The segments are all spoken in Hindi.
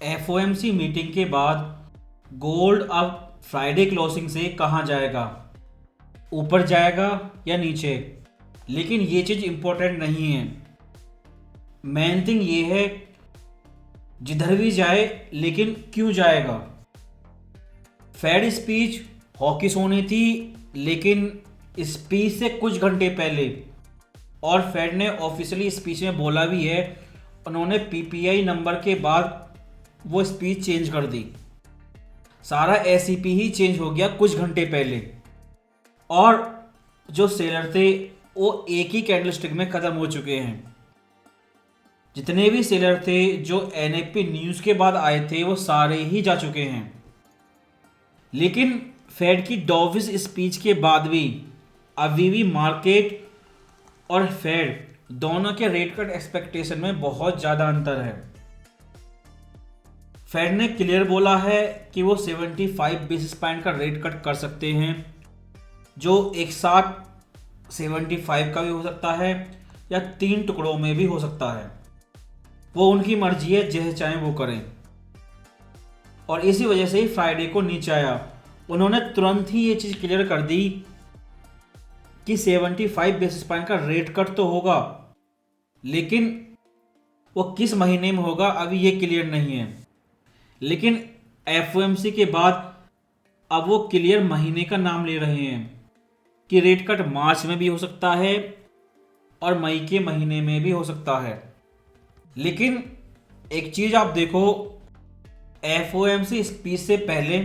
एफओएमसी मीटिंग के बाद गोल्ड अब फ्राइडे क्लोजिंग से कहाँ जाएगा, ऊपर जाएगा या नीचे। लेकिन ये चीज़ इम्पोर्टेंट नहीं है। मेन थिंग ये है जिधर भी जाए लेकिन क्यों जाएगा। फेड स्पीच हॉकिस होनी थी, लेकिन स्पीच से कुछ घंटे पहले और फेड ने ऑफिशियली स्पीच में बोला भी है, उन्होंने पीपीआई नंबर के बाद वो स्पीच चेंज कर दी। सारा एसईपी ही चेंज हो गया कुछ घंटे पहले। और जो सेलर थे वो एक ही कैंडलस्टिक में ख़त्म हो चुके हैं। जितने भी सेलर थे जो एनएफपी न्यूज़ के बाद आए थे वो सारे ही जा चुके हैं। लेकिन फेड की डॉविस स्पीच के बाद भी अभी भी मार्केट और फेड दोनों के रेट कट एक्सपेक्टेशन में बहुत ज़्यादा अंतर है। फेड ने क्लियर बोला है कि वो 75 बेसिस पॉइंट का रेट कट कर सकते हैं, जो एक साथ 75 का भी हो सकता है या 3 टुकड़ों में भी हो सकता है। वो उनकी मर्जी है, जैसे चाहें वो करें। और इसी वजह से ही फ्राइडे को नीचे आया। उन्होंने तुरंत ही ये चीज़ क्लियर कर दी कि 75 बेसिस पॉइंट का रेट कट तो होगा, लेकिन वो किस महीने में होगा अभी ये क्लियर नहीं है। लेकिन एफओएमसी के बाद अब वो क्लियर महीने का नाम ले रहे हैं कि रेट कट मार्च में भी हो सकता है और मई के महीने में भी हो सकता है। लेकिन एक चीज़ आप देखो, एफओएमसी स्पीच से पहले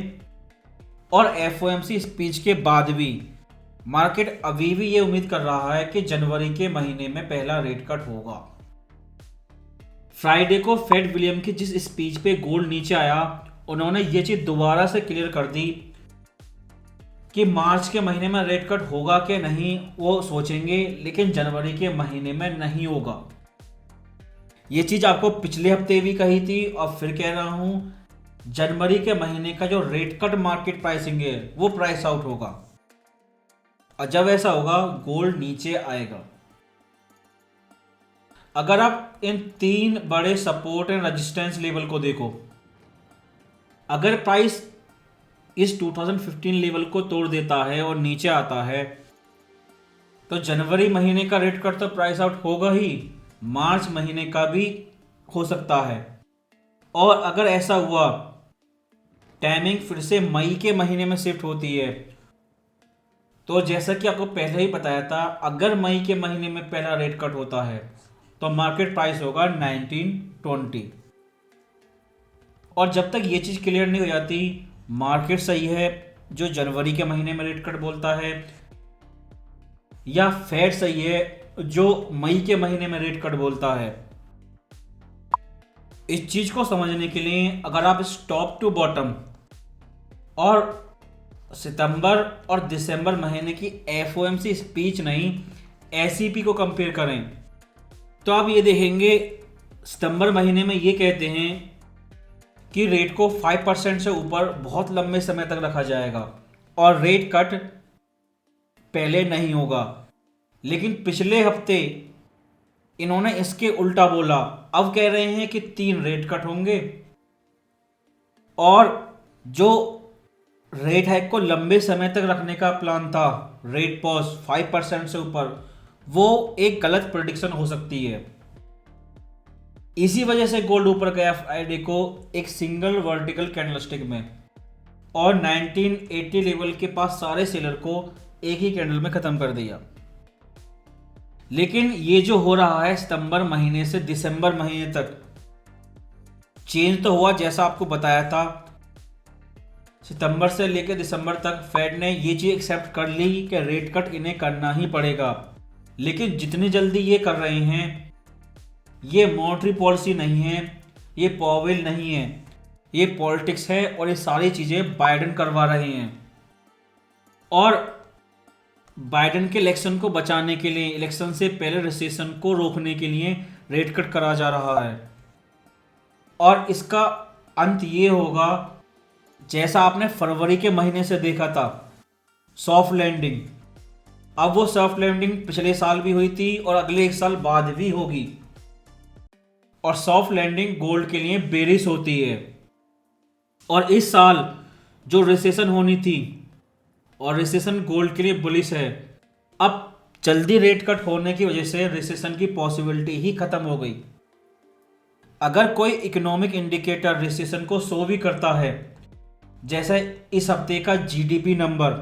और एफओएमसी स्पीच के बाद भी मार्केट अभी भी ये उम्मीद कर रहा है कि जनवरी के महीने में पहला रेट कट होगा। फ्राइडे को फेड विलियम की जिस स्पीच पे गोल्ड नीचे आया, उन्होंने ये चीज़ दोबारा से क्लियर कर दी कि मार्च के महीने में रेट कट होगा कि नहीं वो सोचेंगे, लेकिन जनवरी के महीने में नहीं होगा। ये चीज़ आपको पिछले हफ्ते भी कही थी और फिर कह रहा हूँ, जनवरी के महीने का जो रेट कट मार्केट प्राइसिंग है वो प्राइस आउट होगा। और जब ऐसा होगा गोल्ड नीचे आएगा। अगर आप इन 3 बड़े सपोर्ट एंड रेजिस्टेंस लेवल को देखो, अगर प्राइस इस 2015 लेवल को तोड़ देता है और नीचे आता है तो जनवरी महीने का रेट कट तो प्राइस आउट होगा ही, मार्च महीने का भी हो सकता है। और अगर ऐसा हुआ, टाइमिंग फिर से मई के महीने में शिफ्ट होती है, तो जैसा कि आपको पहले ही बताया था, अगर मई के महीने में पहला रेट कट होता है तो मार्केट प्राइस होगा 1920। और जब तक ये चीज़ क्लियर नहीं हो जाती, मार्केट सही है जो जनवरी के महीने में रेट कट बोलता है, या फेड सही है जो मई के महीने में रेट कट बोलता है। इस चीज़ को समझने के लिए अगर आप इस टॉप टू बॉटम और सितंबर और दिसंबर महीने की एफओएमसी स्पीच नहीं एसईपी को कंपेयर करें, तो आप ये देखेंगे सितंबर महीने में ये कहते हैं कि रेट को 5% से ऊपर बहुत लंबे समय तक रखा जाएगा और रेट कट पहले नहीं होगा। लेकिन पिछले हफ्ते इन्होंने इसके उल्टा बोला, अब कह रहे हैं कि 3 रेट कट होंगे और जो रेट हाइक को लंबे समय तक रखने का प्लान था, रेट पॉज 5% से ऊपर, वो एक गलत प्रेडिक्शन हो सकती है। इसी वजह से गोल्ड ऊपर गया फ्राइडे को एक सिंगल वर्टिकल कैंडलस्टिक में, और 1980 लेवल के पास सारे सेलर को एक ही कैंडल में ख़त्म कर दिया। लेकिन ये जो हो रहा है सितंबर महीने से दिसंबर महीने तक, चेंज तो हुआ जैसा आपको बताया था। सितंबर से लेकर दिसंबर तक फेड ने ये चीज़ एक्सेप्ट कर ली कि रेट कट इन्हें करना ही पड़ेगा। लेकिन जितनी जल्दी ये कर रहे हैं, ये मॉनेटरी पॉलिसी नहीं है, ये पॉवेल नहीं है, ये पॉलिटिक्स है और ये सारी चीज़ें बाइडेन करवा रहे हैं। और बाइडेन के इलेक्शन को बचाने के लिए, इलेक्शन से पहले रिसेशन को रोकने के लिए रेट कट करा जा रहा है। और इसका अंत ये होगा जैसा आपने फरवरी के महीने से देखा था, सॉफ्ट लैंडिंग। अब वो सॉफ्ट लैंडिंग पिछले साल भी हुई थी और अगले 1 साल बाद भी होगी। और सॉफ्ट लैंडिंग गोल्ड के लिए बेरिश होती है। और इस साल जो रिसेशन होनी थी और रिसेशन गोल्ड के लिए बुलिश है, अब जल्दी रेट कट होने की वजह से रिसेशन की पॉसिबिलिटी ही खत्म हो गई। अगर कोई इकोनॉमिक इंडिकेटर रिसेशन को शो भी करता है, जैसे इस हफ्ते का जीडीपी नंबर,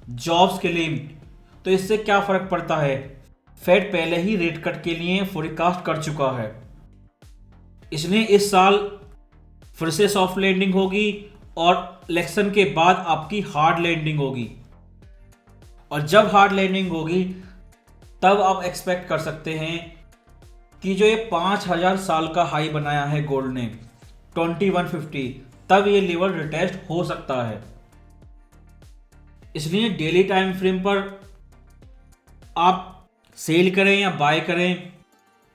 जॉब्स क्लेम, तो इससे क्या फर्क पड़ता है? फेड पहले ही रेट कट के लिए फोरकास्ट कर चुका है। इसलिए इस साल फिर से सॉफ्ट लैंडिंग होगी और इलेक्शन के बाद आपकी हार्ड लैंडिंग होगी। और जब हार्ड लैंडिंग होगी तब आप एक्सपेक्ट कर सकते हैं कि जो ये 5000 साल का हाई बनाया है गोल्ड ने 2150, तब ये लेवल रिटेस्ट हो सकता है। इसलिए डेली टाइम फ्रेम पर आप सेल करें या बाय करें,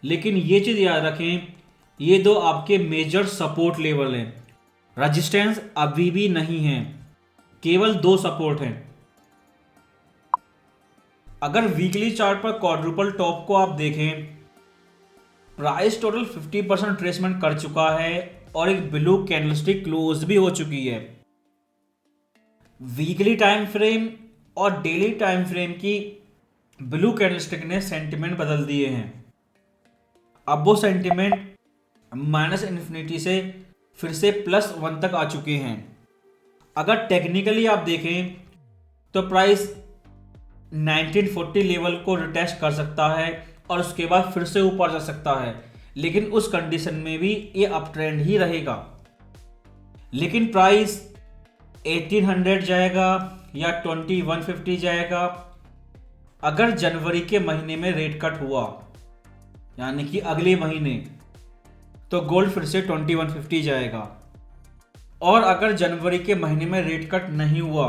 लेकिन ये चीज़ याद रखें, ये दो आपके मेजर सपोर्ट लेवल हैं। रेजिस्टेंस अभी भी नहीं है, केवल दो सपोर्ट हैं। अगर वीकली चार्ट पर क्वाड्रुपल टॉप को आप देखें, प्राइस टोटल 50% ट्रेसमेंट कर चुका है और एक ब्लू कैंडलस्टिक क्लोज भी हो चुकी है। वीकली टाइम फ्रेम और डेली टाइम फ्रेम की ब्लू कैंडलस्टिक ने सेंटिमेंट बदल दिए हैं। अब वो सेंटिमेंट माइनस इन्फिनिटी से फिर से +1 तक आ चुके हैं। अगर टेक्निकली आप देखें तो प्राइस 1940 लेवल को रिटेस्ट कर सकता है और उसके बाद फिर से ऊपर जा सकता है, लेकिन उस कंडीशन में भी ये अप ट्रेंड ही रहेगा। लेकिन प्राइस 1800 जाएगा या 2150 जाएगा अगर जनवरी के महीने में रेट कट हुआ, यानी कि अगले महीने, तो गोल्ड फिर से 2150 जाएगा। और अगर जनवरी के महीने में रेट कट नहीं हुआ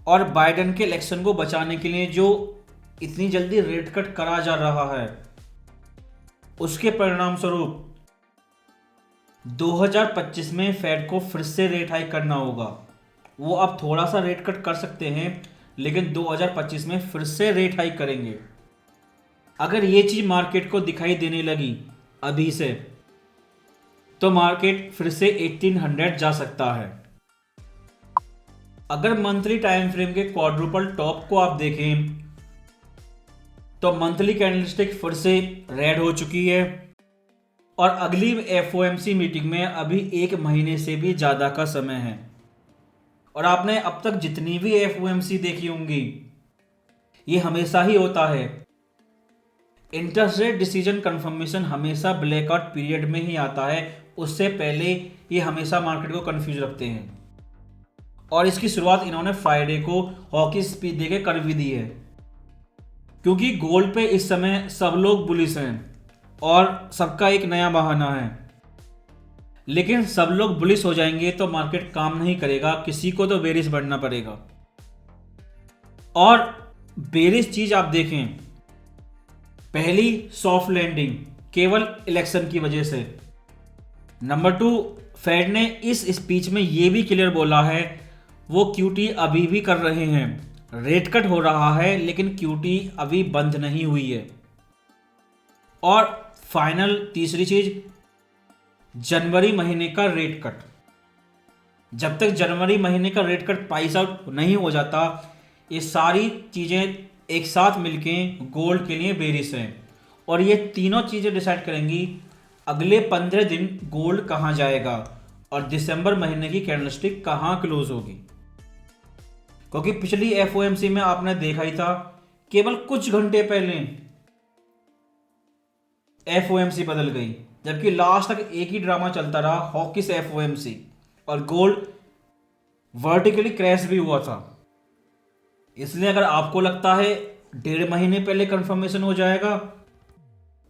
और बाइडेन के इलेक्शन को बचाने के लिए जो इतनी जल्दी रेट कट करा जा रहा है, उसके परिणाम स्वरूप 2025 में फेड को फिर से रेट हाइक करना होगा। वो अब थोड़ा सा रेट कट कर सकते हैं, लेकिन 2025 में फिर से रेट हाइक करेंगे। अगर ये चीज़ मार्केट को दिखाई देने लगी अभी से, तो मार्केट फिर से 1800 जा सकता है। अगर मंथली टाइम फ्रेम के क्वाड्रुपल टॉप को आप देखें तो मंथली कैंडलस्टिक फिर से रेड हो चुकी है और अगली एफओएमसी मीटिंग में अभी 1 महीने से भी ज़्यादा का समय है। और आपने अब तक जितनी भी एफओएमसी देखी होंगी, ये हमेशा ही होता है, इंटरेस्ट रेट डिसीजन कंफर्मेशन हमेशा ब्लैकआउट पीरियड में ही आता है। उससे पहले ये हमेशा मार्केट को कंफ्यूज रखते हैं। और इसकी शुरुआत इन्होंने फ्राइडे को हॉकी स्पीच देके कर भी दी है, क्योंकि गोल्ड पे इस समय सब लोग बुलिश हैं और सबका एक नया बहाना है। लेकिन सब लोग बुलिश हो जाएंगे तो मार्केट काम नहीं करेगा, किसी को तो बेरिश बनना पड़ेगा। और बेरिश चीज आप देखें, पहली सॉफ्ट लैंडिंग केवल इलेक्शन की वजह से। नंबर 2, फेड ने इस स्पीच में ये भी क्लियर बोला है वो क्यूटी अभी भी कर रहे हैं, रेट कट हो रहा है लेकिन क्यूटी अभी बंद नहीं हुई है। और फाइनल तीसरी चीज, जनवरी महीने का रेट कट। जब तक जनवरी महीने का रेट कट प्राइस आउट नहीं हो जाता, ये सारी चीज़ें एक साथ मिलके गोल्ड के लिए बेरिश हैं। और ये तीनों चीज़ें डिसाइड करेंगी अगले 15 दिन गोल्ड कहाँ जाएगा और दिसंबर महीने की कैंडलस्टिक कहाँ क्लोज होगी। क्योंकि पिछली एफओएमसी में आपने देखा ही था, केवल कुछ घंटे पहले एफओएमसी बदल गई, जबकि लास्ट तक एक ही ड्रामा चलता रहा, हॉकिस एफओएमसी, और गोल्ड वर्टिकली क्रैश भी हुआ था। इसलिए अगर आपको लगता है 1.5 महीने पहले कंफर्मेशन हो जाएगा,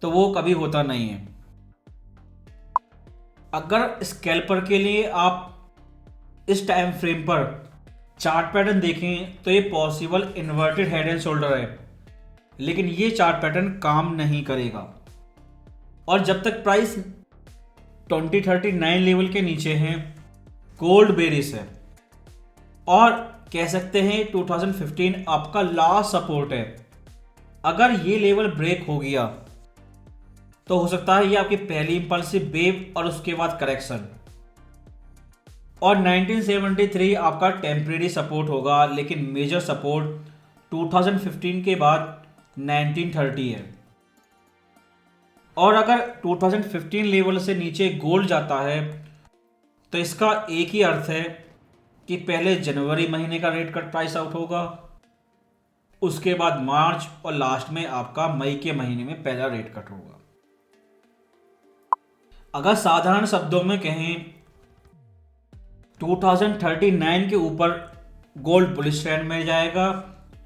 तो वो कभी होता नहीं है। अगर स्कैल्पर के लिए आप इस टाइम फ्रेम पर चार्ट पैटर्न देखें तो ये possible inverted head and shoulder है, लेकिन ये चार्ट पैटर्न काम नहीं करेगा। और जब तक प्राइस 2039 लेवल के नीचे है, गोल्ड बेरिश है। और कह सकते हैं 2015 आपका लास्ट सपोर्ट है। अगर ये लेवल ब्रेक हो गया तो हो सकता है ये आपकी पहली इंपल्सिव वेव और उसके बाद करेक्शन। और 1973 आपका टेम्परेरी सपोर्ट होगा, लेकिन मेजर सपोर्ट 2015 के बाद 1930 है। और अगर 2015 लेवल से नीचे गोल्ड जाता है तो इसका एक ही अर्थ है कि पहले जनवरी महीने का रेट कट प्राइस आउट होगा, उसके बाद मार्च और लास्ट में आपका मई के महीने में पहला रेट कट होगा। अगर साधारण शब्दों में कहें, 2039 के ऊपर गोल्ड बुलिश ट्रेंड में जाएगा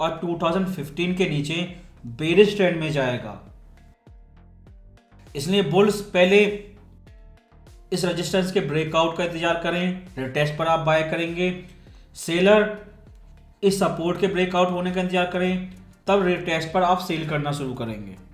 और 2015 के नीचे बेरिश ट्रेंड में जाएगा। इसलिए बुल्स पहले इस रेजिस्टेंस के ब्रेकआउट का इंतजार करें, रिटेस्ट पर आप बाय करेंगे। सेलर इस सपोर्ट के ब्रेकआउट होने का इंतजार करें, तब रिटेस्ट पर आप सेल करना शुरू करेंगे।